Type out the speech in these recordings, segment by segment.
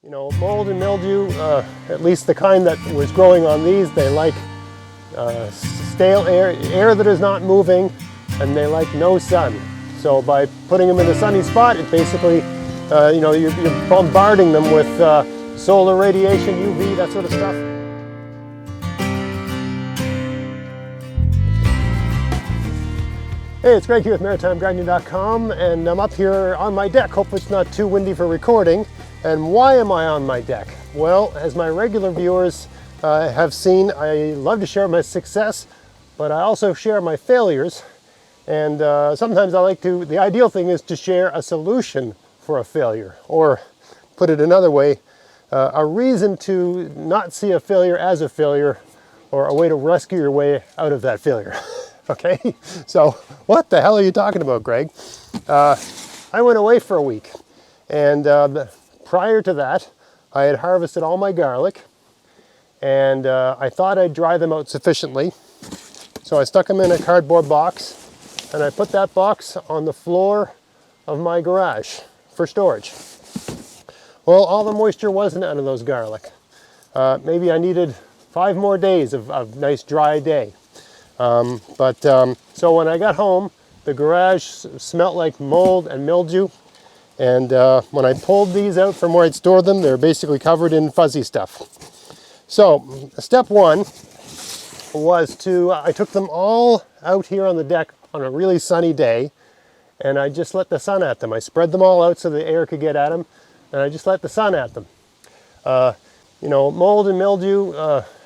You know, mold and mildew, at least the kind that was growing on these, they like stale air that is not moving, and they like no sun. So by putting them in a sunny spot, it basically, you know, you're bombarding them with solar radiation, UV, that sort of stuff. Hey, it's Greg here with MaritimeGardening.com, and I'm up here on my deck. Hope it's not too windy for recording. And why am I on my deck? Well, as my regular viewers have seen, I love to share my success, but I also share my failures. And sometimes I like to, the ideal thing is to share a solution for a failure, or put it another way, a reason to not see a failure as a failure, or a way to rescue your way out of that failure. Okay, so what the hell are you talking about, Greg? I went away for a week, and prior to that, I had harvested all my garlic, and I thought I'd dry them out sufficiently. So I stuck them in a cardboard box, and I put that box on the floor of my garage for storage. Well, all the moisture wasn't out of those garlic. Maybe I needed 5 more days of nice dry day. So when I got home, the garage smelled like mold and mildew. And when I pulled these out from where I'd stored them, they're basically covered in fuzzy stuff. So step one was I took them all out here on the deck on a really sunny day, and I just let the sun at them. I spread them all out so the air could get at them, and I just let the sun at them. You know, mold and mildew,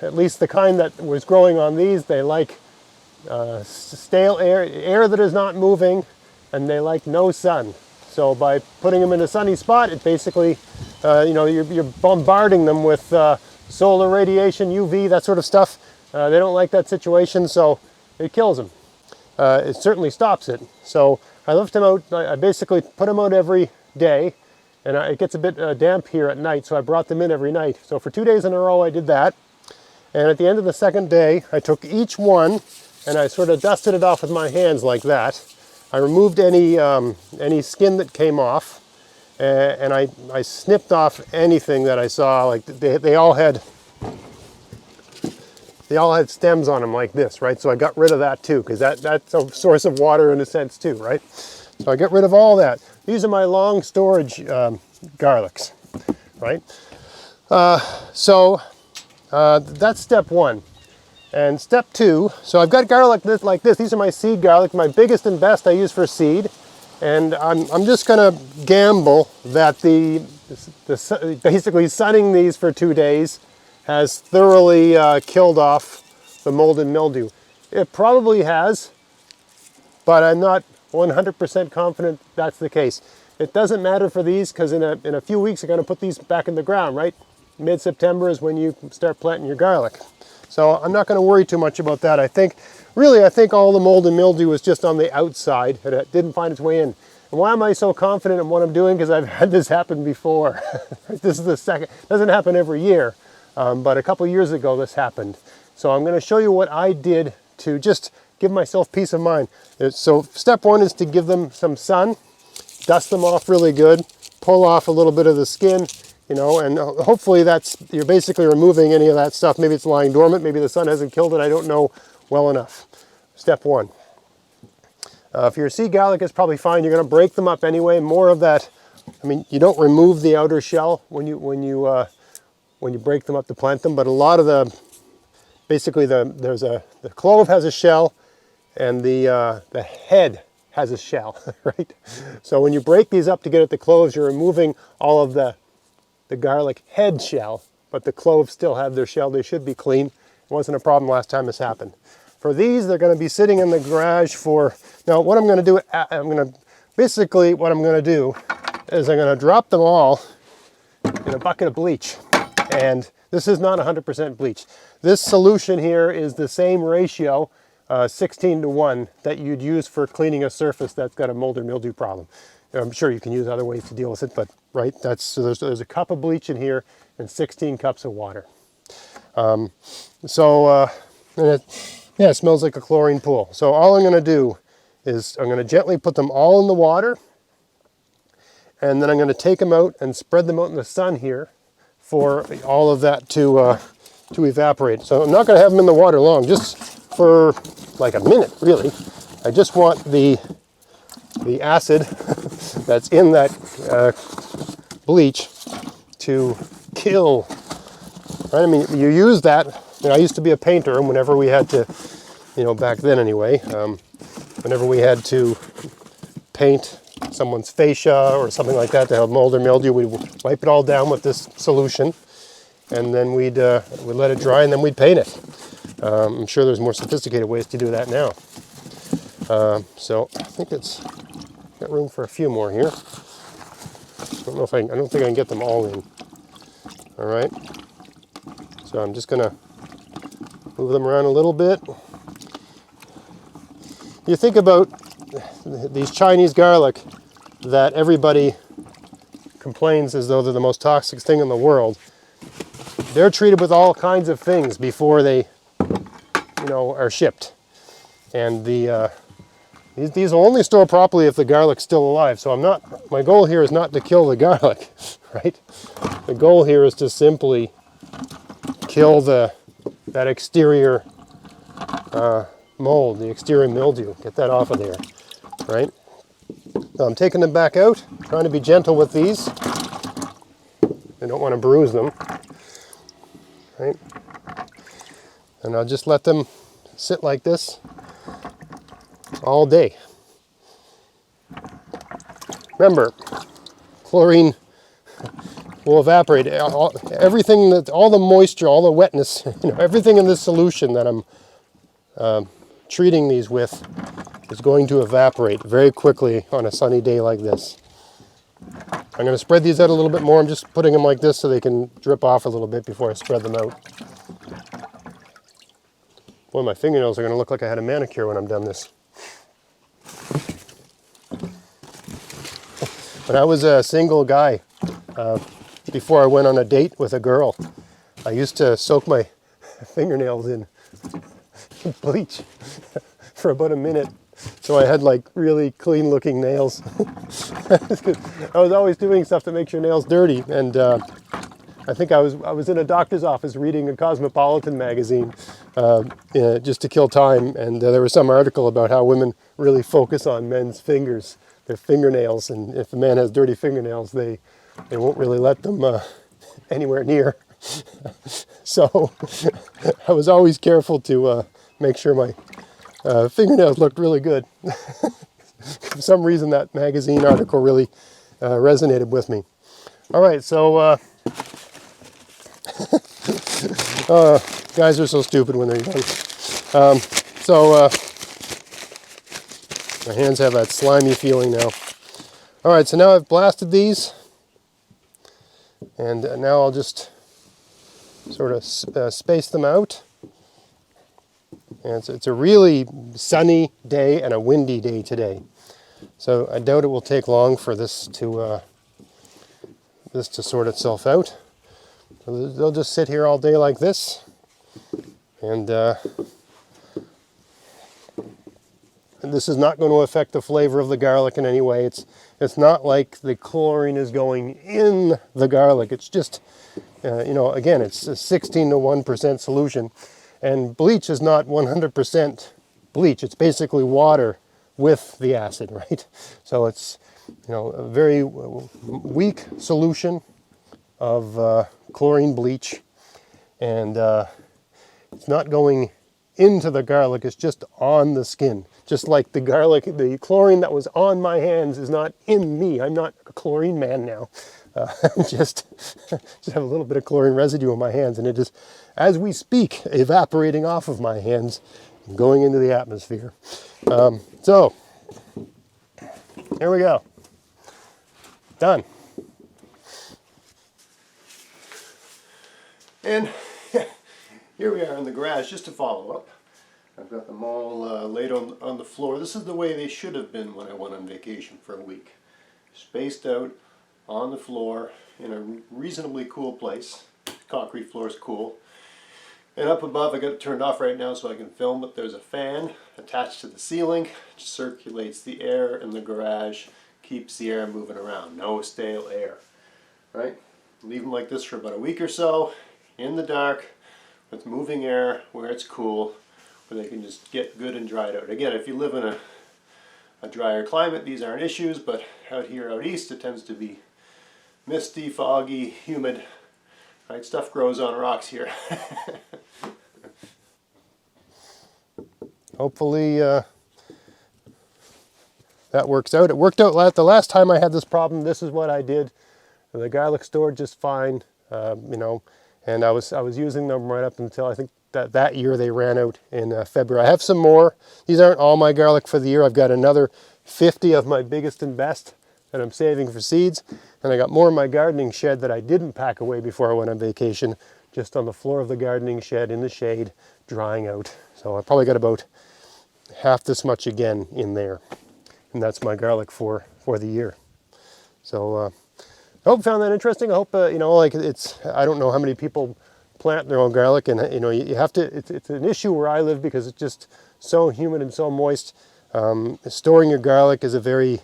at least the kind that was growing on these, they like stale air that is not moving, and they like no sun. So by putting them in a sunny spot, it basically, you know, you're bombarding them with solar radiation, UV, that sort of stuff. They don't like that situation, so it kills them. It certainly stops it. So I left them out. I basically put them out every day, and it gets a bit damp here at night, so I brought them in every night. So for 2 days in a row, I did that. And at the end of the second day, I took each one and I sort of dusted it off with my hands like that. I removed any skin that came off, and I snipped off anything that I saw. Like they all had stems on them like this, right? So I got rid of that too, because that's a source of water in a sense too, right? So I get rid of all that. These are my long storage garlics, right? So that's step one. And step two, so I've got garlic like this. These are my seed garlic, my biggest and best I use for seed. And I'm just gonna gamble that basically sunning these for 2 days has thoroughly killed off the mold and mildew. It probably has, but I'm not 100% confident that's the case. It doesn't matter for these, because in a few weeks I'm gonna put these back in the ground, right? Mid-September is when you start planting your garlic. So I'm not going to worry too much about that. I think all the mold and mildew was just on the outside, and it didn't find its way in. And why am I so confident in what I'm doing? Because I've had this happen before. This is the second. It doesn't happen every year, but a couple years ago this happened. So I'm going to show you what I did to just give myself peace of mind. So step one is to give them some sun, dust them off really good, pull off a little bit of the skin, you know, and hopefully you're basically removing any of that stuff. Maybe it's lying dormant, maybe the sun hasn't killed it, I don't know well enough. Step one. If your seed garlic is probably fine, you're going to break them up anyway. More of that, I mean, you don't remove the outer shell when you break them up to plant them, but a lot of the clove has a shell, and the head has a shell, right? So when you break these up to get at the cloves, you're removing all of the garlic head shell, but the cloves still have their shell. They should be clean. It wasn't a problem last time this happened. For these, they're going to be sitting in the garage for, now what I'm going to do, basically what I'm going to do is I'm going to drop them all in a bucket of bleach. And this is not 100% bleach. This solution here is the same ratio, 16:1, that you'd use for cleaning a surface that's got a mold or mildew problem. I'm sure you can use other ways to deal with it, but right, so there's a cup of bleach in here and 16 cups of water. And it smells like a chlorine pool. So all I'm going to do is I'm going to gently put them all in the water, and then I'm going to take them out and spread them out in the sun here for all of that to evaporate. So I'm not going to have them in the water long, just for like a minute, really. I just want the acid that's in that bleach to kill. Right? I mean, you use that. You know, I used to be a painter, and whenever we had to, you know, back then anyway, whenever we had to paint someone's fascia or something like that to have mold or mildew, we'd wipe it all down with this solution, and then we'd let it dry, and then we'd paint it. I'm sure there's more sophisticated ways to do that now. So I think it's got room for a few more here. I don't think I can get them all in. All right. So I'm just gonna move them around a little bit. You think about these Chinese garlic that everybody complains as though they're the most toxic thing in the world. They're treated with all kinds of things before they, you know, are shipped. And these will only store properly if the garlic's still alive. So my goal here is not to kill the garlic, right? The goal here is to simply kill that exterior mold, the exterior mildew. Get that off of there, right? So I'm taking them back out, trying to be gentle with these. I don't want to bruise them, right? And I'll just let them sit like this all day. Remember, chlorine will evaporate. Everything all the moisture, all the wetness, you know, everything in this solution that I'm treating these with is going to evaporate very quickly on a sunny day like this. I'm going to spread these out a little bit more. I'm just putting them like this so they can drip off a little bit before I spread them out. Boy, my fingernails are going to look like I had a manicure when I'm done this. When I was a single guy, before I went on a date with a girl, I used to soak my fingernails in bleach for about a minute, so I had like really clean looking nails. I was always doing stuff to make your nails dirty, and I think I was in a doctor's office reading a Cosmopolitan magazine just to kill time, and there was some article about how women really focus on men's fingers, their fingernails, and if a man has dirty fingernails, they won't really let them anywhere near. So I was always careful to make sure my fingernails looked really good. For some reason that magazine article really resonated with me. All right, so guys are so stupid when they're young. My hands have that slimy feeling now. All right, so now I've blasted these, and now I'll just sort of space them out. And it's a really sunny day and a windy day today, so I doubt it will take long for this to sort itself out. So they'll just sit here all day like this, and this is not going to affect the flavor of the garlic in any way. It's not like the chlorine is going in the garlic. It's just, you know, again, it's a 16 to 1% solution. And bleach is not 100% bleach. It's basically water with the acid, right? So it's, you know, a very weak solution of chlorine bleach. And it's not going into the garlic, it's just on the skin. Just like the garlic, the chlorine that was on my hands is not in me. I'm not a chlorine man now. Just have a little bit of chlorine residue on my hands, and it is, as we speak, evaporating off of my hands and going into the atmosphere. So, here we go. Done. And here we are in the garage, just to follow up. I've got them all laid on the floor. This is the way they should have been when I went on vacation for a week. Spaced out on the floor in a reasonably cool place. Concrete floor is cool. And up above, I got it turned off right now so I can film, but there's a fan attached to the ceiling, which circulates the air in the garage, keeps the air moving around. No stale air, right? Leave them like this for about a week or so in the dark with moving air where it's cool, where they can just get good and dried out. Again, if you live in a drier climate, these aren't issues, but out here out east it tends to be misty, foggy, humid. Right, stuff grows on rocks here. Hopefully that works out. It worked out the last time I had this problem. This is what I did. The garlic stored just fine, you know, and I was using them right up until I think that year they ran out in February. I have some more. These aren't all my garlic for the year. I've got another 50 of my biggest and best that I'm saving for seeds. And I got more in my gardening shed that I didn't pack away before I went on vacation, just on the floor of the gardening shed in the shade, drying out. So I probably got about half this much again in there. And that's my garlic for the year. So I hope you found that interesting. I hope, you know, like I don't know how many people plant their own garlic, and you know, you have to, it's an issue where I live because it's just so humid and so moist. Storing your garlic is a very,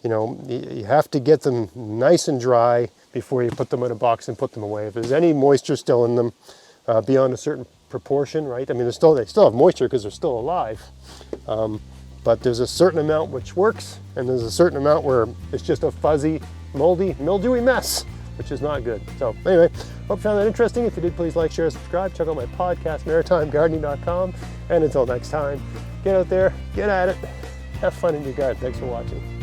you know, you have to get them nice and dry before you put them in a box and put them away. If there's any moisture still in them beyond a certain proportion, right? I mean, they still have moisture because they're still alive. But there's a certain amount which works, and there's a certain amount where it's just a fuzzy, moldy, mildewy mess, which is not good. So anyway, hope you found that interesting. If you did, please like, share, subscribe. Check out my podcast, maritimegardening.com. And until next time, get out there, get at it, have fun in your garden. Thanks for watching.